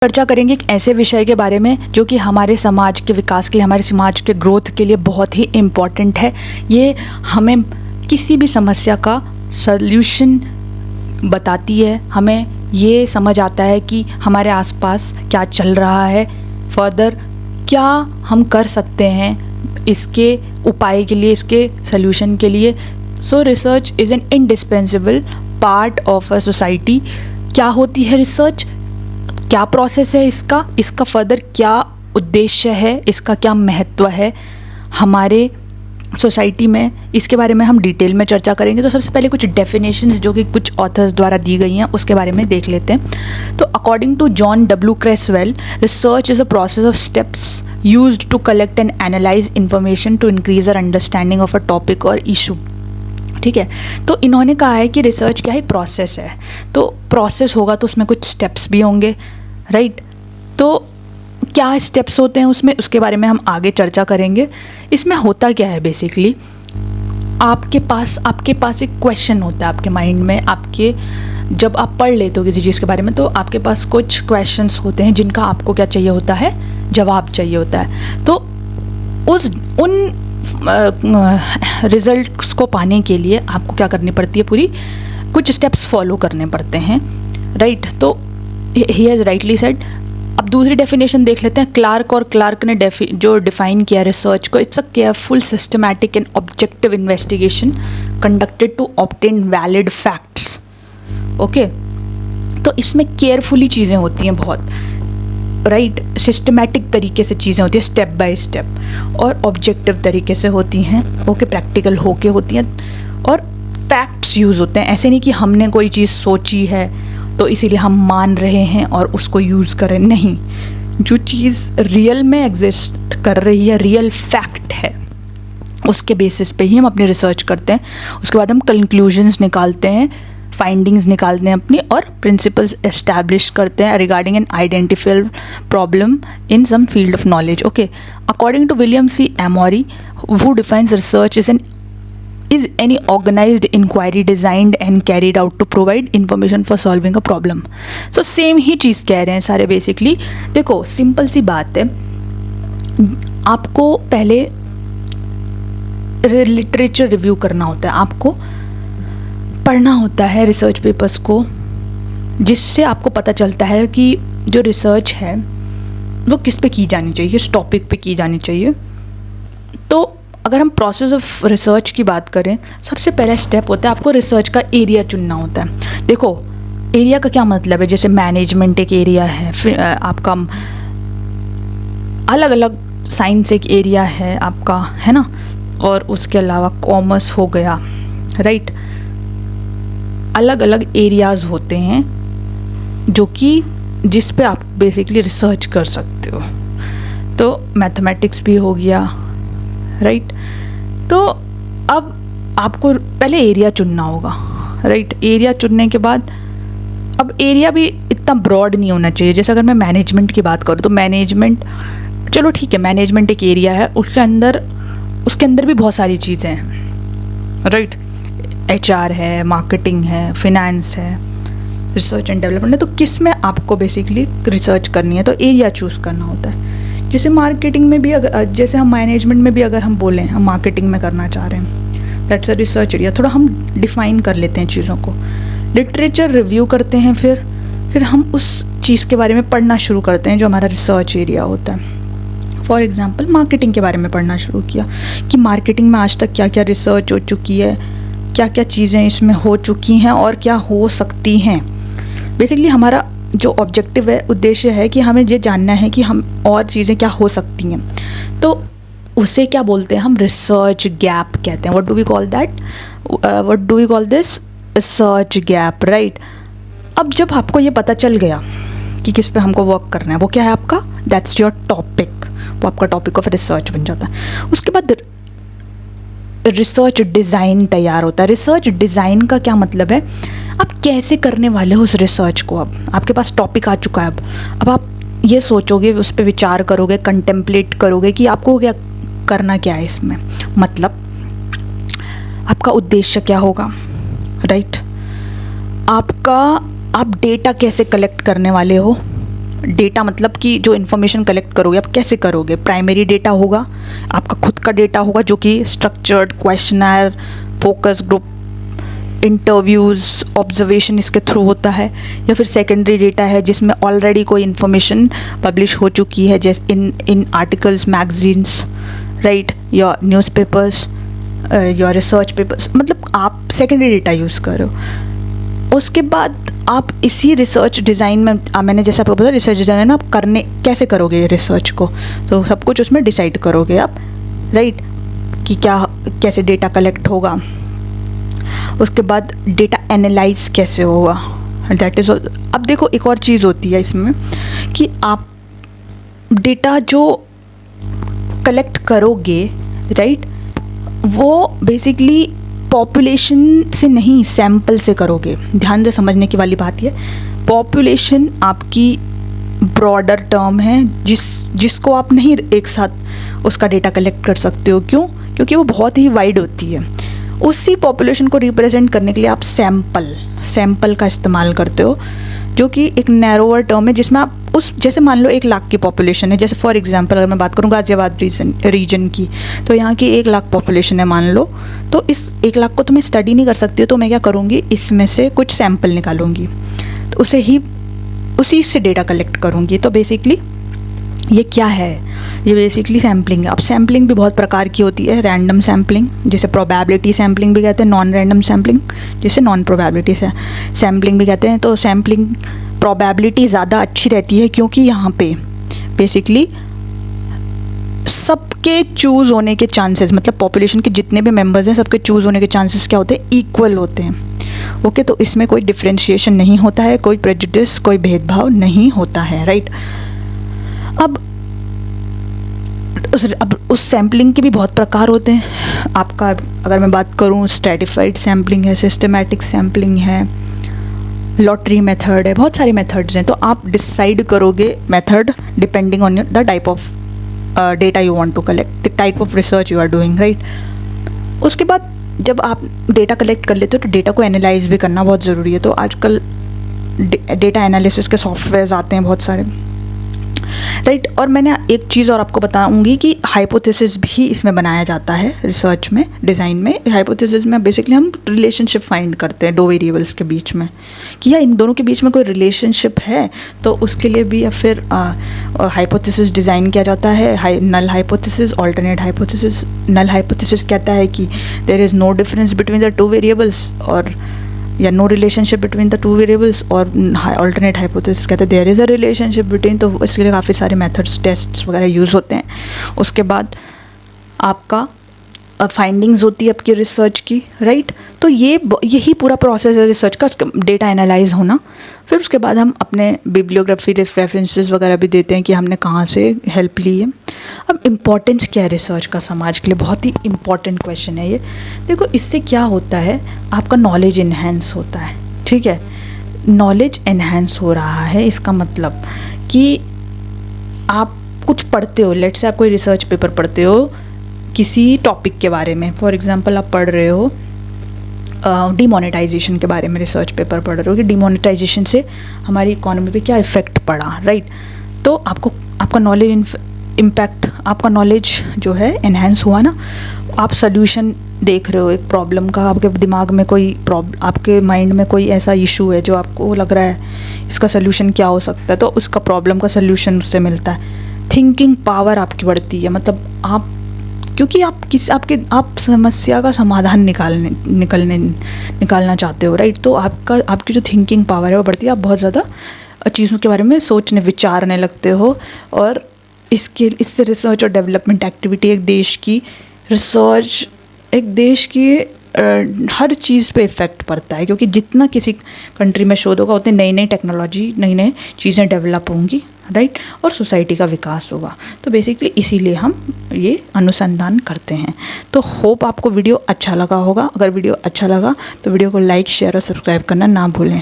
चर्चा करेंगे एक ऐसे विषय के बारे में जो कि हमारे समाज के विकास के लिए, हमारे समाज के ग्रोथ के लिए बहुत ही इम्पॉर्टेंट है। ये हमें किसी भी समस्या का सल्यूशन बताती है, हमें ये समझ आता है कि हमारे आसपास क्या चल रहा है, फर्दर क्या हम कर सकते हैं इसके उपाय के लिए, इसके सल्यूशन के लिए। सो research is an indispensable part of a society. क्या होती है रिसर्च, क्या प्रोसेस है इसका फर्दर क्या उद्देश्य है, इसका क्या महत्व है हमारे सोसाइटी में, इसके बारे में हम डिटेल में चर्चा करेंगे। तो सबसे पहले कुछ डेफिनेशंस जो कि कुछ ऑथर्स द्वारा दी गई हैं उसके बारे में देख लेते हैं। तो according to John W Creswell, research is a process of steps used to collect and analyze information to increase our understanding of a topic और इशू। ठीक है, तो इन्होंने कहा है कि रिसर्च क्या है, प्रोसेस है। तो प्रोसेस होगा तो उसमें कुछ स्टेप्स भी होंगे, राइट। तो क्या स्टेप्स होते हैं उसमें, उसके बारे में हम आगे चर्चा करेंगे। इसमें होता क्या है बेसिकली, आपके पास एक क्वेश्चन होता है आपके माइंड में, आपके जब आप पढ़ लेते हो किसी चीज़ के बारे में तो आपके पास कुछ क्वेश्चंस होते हैं जिनका आपको क्या चाहिए होता है, जवाब चाहिए होता है। तो उन रिजल्ट्स को पाने के लिए आपको क्या करनी पड़ती है, पूरी कुछ स्टेप्स फॉलो करने पड़ते हैं, राइट। तो ही हैज़ राइटली सेड। अब दूसरी डेफिनेशन देख लेते हैं। क्लार्क ने जो डिफाइन किया रिसर्च को, it's a careful systematic and objective investigation conducted to obtain valid facts. Okay, तो इसमें केयरफुली चीज़ें होती हैं बहुत, राइट। सिस्टमैटिक तरीके से चीज़ें होती हैं, स्टेप बाय स्टेप, और ऑब्जेक्टिव तरीके से होती हैं, ओके, प्रैक्टिकल होके होती हैं, और फैक्ट्स यूज़ होते हैं। ऐसे नहीं कि हमने कोई चीज़ सोची है तो इसीलिए हम मान रहे हैं और उसको यूज़ करें, नहीं। जो चीज़ रियल में एग्जिस्ट कर रही है, रियल फैक्ट है, उसके बेसिस पे ही हम अपनी रिसर्च करते हैं। उसके बाद हम कंक्लूजन्स निकालते हैं, फाइंडिंग्स निकालते हैं अपनी, और प्रिंसिपल्स एस्टैब्लिश करते हैं regarding an identifiable problem in some field of knowledge. Okay, according to William C Emory, who defines research is any organized inquiry designed and carried out to provide information for solving a problem। so same ही चीज़ कह रहे हैं सारे basically. देखो simple सी बात है, आपको पहले literature review करना होता है, आपको पढ़ना होता है रिसर्च पेपर्स को, जिससे आपको पता चलता है कि जो रिसर्च है वो किस पे की जानी चाहिए, किस टॉपिक पे की जानी चाहिए। तो अगर हम प्रोसेस ऑफ रिसर्च की बात करें, सबसे पहला स्टेप होता है आपको रिसर्च का एरिया चुनना होता है। देखो एरिया का क्या मतलब है, जैसे मैनेजमेंट एक एरिया है, फिर आपका अलग अलग साइंस एक एरिया है आपका, है ना, और उसके अलावा कॉमर्स हो गया, राइट। अलग अलग एरियाज़ होते हैं जो कि जिस पे आप बेसिकली रिसर्च कर सकते हो। तो मैथमेटिक्स भी हो गया, राइट। तो अब आपको पहले एरिया चुनना होगा, राइट। एरिया चुनने के बाद अब एरिया भी इतना ब्रॉड नहीं होना चाहिए। जैसे अगर मैं मैनेजमेंट की बात करूँ तो मैनेजमेंट, चलो ठीक है, मैनेजमेंट एक एरिया है, उसके अंदर भी बहुत सारी चीज़ें हैं, राइट। HR है, मार्केटिंग है, फिनेंस है, रिसर्च एंड डेवलपमेंट है। तो किस में आपको बेसिकली रिसर्च करनी है, तो एरिया चूज़ करना होता है। जैसे मार्केटिंग में भी अगर, जैसे हम मैनेजमेंट में भी अगर हम बोलें हम मार्केटिंग में करना चाह रहे हैं, दैट्स अ रिसर्च एरिया। थोड़ा हम डिफ़ाइन कर लेते हैं चीज़ों को, लिटरेचर रिव्यू करते हैं, फिर हम उस चीज़ के बारे में पढ़ना शुरू करते हैं जो हमारा रिसर्च एरिया होता है। फॉर एग्जांपल मार्केटिंग के बारे में पढ़ना शुरू किया कि मार्केटिंग में आज तक क्या क्या रिसर्च हो चुकी है, क्या क्या चीज़ें इसमें हो चुकी हैं और क्या हो सकती हैं। बेसिकली हमारा जो ऑब्जेक्टिव है, उद्देश्य है कि हमें ये जानना है कि हम और चीज़ें क्या हो सकती हैं। तो उसे क्या बोलते हैं हम, रिसर्च गैप कहते हैं। What do we call that, what do we call this, research gap, right. अब जब आपको ये पता चल गया कि किस पे हमको वर्क करना है, वो क्या है आपका, दैट्स योर टॉपिक, वो आपका टॉपिक ऑफ रिसर्च बन जाता है। उसके बाद रिसर्च डिज़ाइन तैयार होता है। रिसर्च डिज़ाइन का क्या मतलब है, आप कैसे करने वाले हो उस रिसर्च को। अब आपके पास टॉपिक आ चुका है, अब आप ये सोचोगे, उस पर विचार करोगे, कंटेम्पलेट करोगे कि आपको क्या करना, क्या है इसमें, मतलब आपका उद्देश्य क्या होगा, राइट। आप डेटा कैसे कलेक्ट करने वाले हो, डेटा मतलब कि जो इन्फॉर्मेशन कलेक्ट करोगे आप कैसे करोगे, प्राइमरी डेटा होगा, आपका खुद का डेटा होगा जो कि structured questionnaire, focus group, interviews, observation इसके थ्रू होता है, या फिर सेकेंडरी डेटा है जिसमें ऑलरेडी कोई इन्फॉर्मेशन पब्लिश हो चुकी है, जैसे इन आर्टिकल्स, मैगजीन्स, राइट, या न्यूज़पेपर्स या रिसर्च पेपर्स, मतलब आप सेकेंडरी डेटा यूज़ करो। उसके बाद आप इसी रिसर्च डिज़ाइन में, मैंने जैसा आपको बताया रिसर्च डिज़ाइन में आप करने कैसे करोगे रिसर्च को, तो सब कुछ उसमें डिसाइड करोगे आप, राइट, कि क्या कैसे डेटा कलेक्ट होगा। उसके बाद डेटा एनालाइज कैसे होगा, दैट इज़। अब देखो एक और चीज़ होती है इसमें कि आप डेटा जो कलेक्ट करोगे, राइट, वो बेसिकली पॉपुलेशन से नहीं, सैंपल से करोगे। ध्यान से समझने की वाली बात ये, पॉपुलेशन आपकी ब्रॉडर टर्म है जिसको आप नहीं एक साथ उसका डेटा कलेक्ट कर सकते हो। क्यों? क्योंकि वो बहुत ही वाइड होती है। उसी पॉपुलेशन को रिप्रेजेंट करने के लिए आप सैंपल का इस्तेमाल करते हो, जो कि एक नैरोअर टर्म है जिसमें आप जैसे मान लो 1 लाख की पॉपुलेशन है, जैसे फॉर एग्जांपल अगर मैं बात करूँ गाज़ियाबाद रीजन की, तो यहाँ की 1 लाख पॉपुलेशन है मान लो, तो इस 1 लाख को तो मैं स्टडी नहीं कर सकती, तो मैं क्या करूँगी, इसमें से कुछ सैंपल निकालूंगी, तो उसी से डेटा कलेक्ट करूँगी। तो बेसिकली ये क्या है, ये बेसिकली सैम्पलिंग है। अब सैम्पलिंग भी बहुत प्रकार की होती है, रैंडम सैम्पलिंग जिसे प्रोबेबिलिटी सैम्पलिंग भी कहते हैं, नॉन रैंडम सैम्पलिंग जिसे नॉन प्रोबेबिलिटी सैम्पलिंग भी कहते हैं। तो सैम्पलिंग प्रोबेबिलिटी ज़्यादा अच्छी रहती है क्योंकि यहाँ पे बेसिकली सबके चूज़ होने के चांसेस, मतलब पॉपुलेशन के जितने भी मेंबर्स हैं सबके चूज़ होने के चांसेस क्या होते हैं, इक्वल होते हैं। ओके, तो इसमें कोई डिफ्रेंशिएशन नहीं होता है, कोई प्रेजुडिस, कोई भेदभाव नहीं होता है, राइट। अब उस सैम्पलिंग के भी बहुत प्रकार होते हैं। आपका अगर मैं बात करूँ, स्ट्रेटिफाइड सैम्पलिंग है, सिस्टमैटिक सैम्पलिंग है, लॉटरी मेथड है, बहुत सारे मेथड्स हैं। तो आप डिसाइड करोगे method depending on the type of data you want to collect, the type of research you are doing, right. उसके बाद जब आप डेटा कलेक्ट कर लेते हो तो डेटा को एनालाइज भी करना बहुत ज़रूरी है। तो आजकल डेटा एनालिसिस के सॉफ्टवेयर्स आते हैं बहुत सारे, राइट। और मैंने एक चीज़ और आपको बताऊंगी कि हाइपोथेसिस भी इसमें बनाया जाता है रिसर्च में, डिज़ाइन में। हाइपोथेसिस में बेसिकली हम रिलेशनशिप फाइंड करते हैं 2 वेरिएबल्स के बीच में, कि या इन दोनों के बीच में कोई रिलेशनशिप है, तो उसके लिए भी या फिर हाइपोथेसिस डिज़ाइन किया जाता है। Null hypothesis, alternate hypothesis. Null hypothesis कहता है कि there is no difference between the 2 variables, और या no relationship between the 2 variables. और ऑल्टरनेट हाइपोथेसिस कहते हैं there is a relationship between. तो इसके लिए काफ़ी सारे मेथड्स, टेस्ट्स वगैरह यूज़ होते हैं। उसके बाद आपका फाइंडिंग्स होती है आपकी रिसर्च की, राइट। तो यही पूरा प्रोसेस है रिसर्च का, डेटा एनालाइज होना। फिर उसके बाद हम अपने बिब्लियोग्राफी रेफरेंसेस वगैरह भी देते हैं कि हमने कहाँ से हेल्प ली है। अब इम्पॉर्टेंस क्या है रिसर्च का समाज के लिए, बहुत ही इम्पॉर्टेंट क्वेश्चन है ये। देखो इससे क्या होता है, आपका नॉलेज इन्हेंस होता है, ठीक है। नॉलेज इन्हेंस हो रहा है, इसका मतलब कि आप कुछ पढ़ते हो, लेट्स से आप कोई रिसर्च पेपर पढ़ते हो किसी टॉपिक के बारे में। फॉर एग्जांपल आप पढ़ रहे हो डिमोनेटाइजेशन के बारे में, रिसर्च पेपर पढ़ रहे हो कि डिमोनेटाइजेशन से हमारी इकोनॉमी पे क्या इफ़ेक्ट पड़ा, राइट। तो आपका नॉलेज इम्पैक्ट, आपका नॉलेज जो है एनहेंस हुआ ना। आप सोल्यूशन देख रहे हो एक प्रॉब्लम का, आपके दिमाग में कोई आपके माइंड में कोई ऐसा इशू है जो आपको लग रहा है इसका सोल्यूशन क्या हो सकता है, तो उसका प्रॉब्लम का सोल्यूशन उससे मिलता है। थिंकिंग पावर आपकी बढ़ती है, मतलब क्योंकि आप समस्या का समाधान निकालना चाहते हो, राइट। तो आपकी जो थिंकिंग पावर है वो बढ़ती है, आप बहुत ज़्यादा चीज़ों के बारे में सोचने विचारने लगते हो। और इससे रिसर्च और डेवलपमेंट एक्टिविटी, एक देश की हर चीज़ पे इफ़ेक्ट पड़ता है, क्योंकि जितना किसी कंट्री में शोध होगा उतनी नई नई टेक्नोलॉजी, नई नई चीज़ें डेवलप होंगी, राइट, और सोसाइटी का विकास होगा। तो बेसिकली इसीलिए हम ये अनुसंधान करते हैं। तो होप आपको वीडियो अच्छा लगा होगा। अगर वीडियो अच्छा लगा तो वीडियो को लाइक, शेयर और सब्सक्राइब करना ना भूलें।